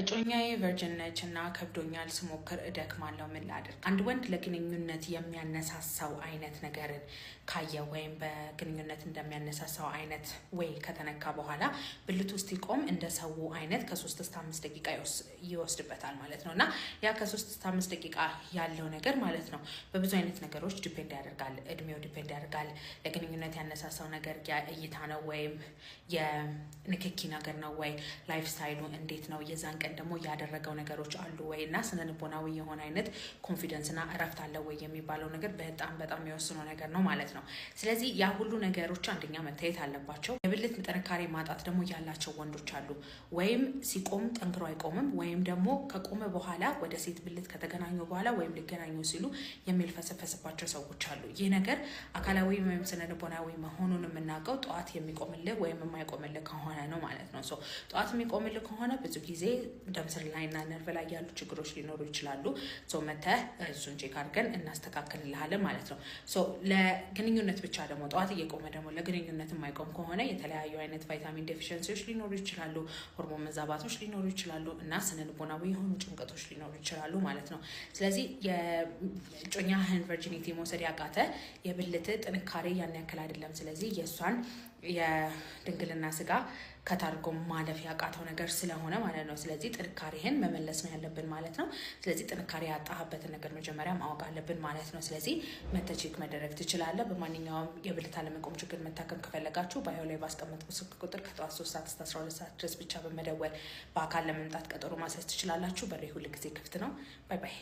እጮኛዬ ቨርጅን ነች እና ከብዶኛል ስሞክር እደክማለሁ ምን ላድርግ? አንድ ወንድ ለግንኙነት የሚያነሳሳው አይነት ነገርን ካየ ወይም በግንኙነት እንደሚያነሳሳው አይነት ወይ ከተነካ በኋላ ብልቱ ውስጥ ይቆም እንደ ሰው አይነት ከ3 እስከ 5 ደቂቃ ይወስድበታል ማለት ነው። እና ያ ከ3 እስከ 5 ደቂቃ ያለው ነገር ማለት ነው በብዙ አይነት ነገሮች ዲፔንድ ያደርጋል። እድሜው ዲፔንድ ያደርጋል። ለግንኙነት ያነሳሳው ነገር እይታ ነው ወይም የንክኪ ነገር ነው ወይ ላይፍ ስታይሉ እንዴት ነው የዛን ቀን ደግሞ ያደረገው ነገሮች አሉ ወይ እና ስነ ልቦናዊ የሆነ አይነት ኮንፊደንስ እና እረፍት አለ ወይ የሚባለው ነገር በጣም የሚወስነው ነገር ነው ማለት ነው። ስለዚህ ያ ሁሉ ነገሮች አንደኛ መታየት አለባቸው። የብልት ጥንካሬ ማጣት ደግሞ ያላቸው ወንዶች አሉ። ወይም ሲቆም ጠንክሮ አይቆምም ወይም ደግሞ ከቆመ በኋላ ወደ ሴት ብልት ከተገናኙ በኋላ ወይም ሊገናኙ ሲሉ የሚልፈሰፈስባቸው ሰዎች አሉ። ይህ ነገር አካላዊ ወይም ስነ ልቦናዊ መሆኑን የምናውቀው ጠዋት የሚቆምልህ ወይም የማይቆምልህ ከሆነ ነው ማለት ነው። ጠዋት የሚቆምልህ ከሆነ ብዙ ጊዜ ደም ስር ላይ እና ነርቭ ላይ ያሉ ችግሮች ሊኖሩ ይችላሉ። መተህ እሱን ቼክ አድርገን እናስተካክልልሃለን ማለት ነው። ለግንኙነት ብቻ ደግሞ ጠዋት እየቆመ ደግሞ ለግንኙነት የማይቆም ከሆነ የተለያዩ አይነት ቫይታሚን ዴፊሽንሲዎች ሊኖሩ ይችላሉ፣ ሆርሞን መዛባቶች ሊኖሩ ይችላሉ እና ስነ ልቦናዊ የሆኑ ጭንቀቶች ሊኖሩ ይችላሉ ማለት ነው። ስለዚህ የእጮኛህን ቨርጂኒቲ መውሰድ ያቃተ የብልት ጥንካሬ ያን ያክል አይደለም። ስለዚህ የእሷን የድንግልና ስጋ ከታርጎ ማለፍ ያቃተው ነገር ስለሆነ ማለት ነው። ስለዚህ ጥንካሬህን መመለስ ነው ያለብን ማለት ነው። ስለዚህ ጥንካሬ ያጣህበትን ነገር መጀመሪያ ማወቅ አለብን ማለት ነው። ስለዚህ ቼክ መደረግ ትችላለህ። በማንኛውም የብልት አለመቆም ችግር መታከም ከፈለጋችሁ ባዮ ላይ ባስቀመጥኩት ስልክ ቁጥር ከጠዋት 3 ሰዓት እስከ 12 ሰዓት ድረስ ብቻ በመደወል በአካል ለመምጣት ቀጠሮ ማስያዝ ትችላላችሁ። በሬ ሁል ጊዜ ክፍት ነው። ባይ ባይ።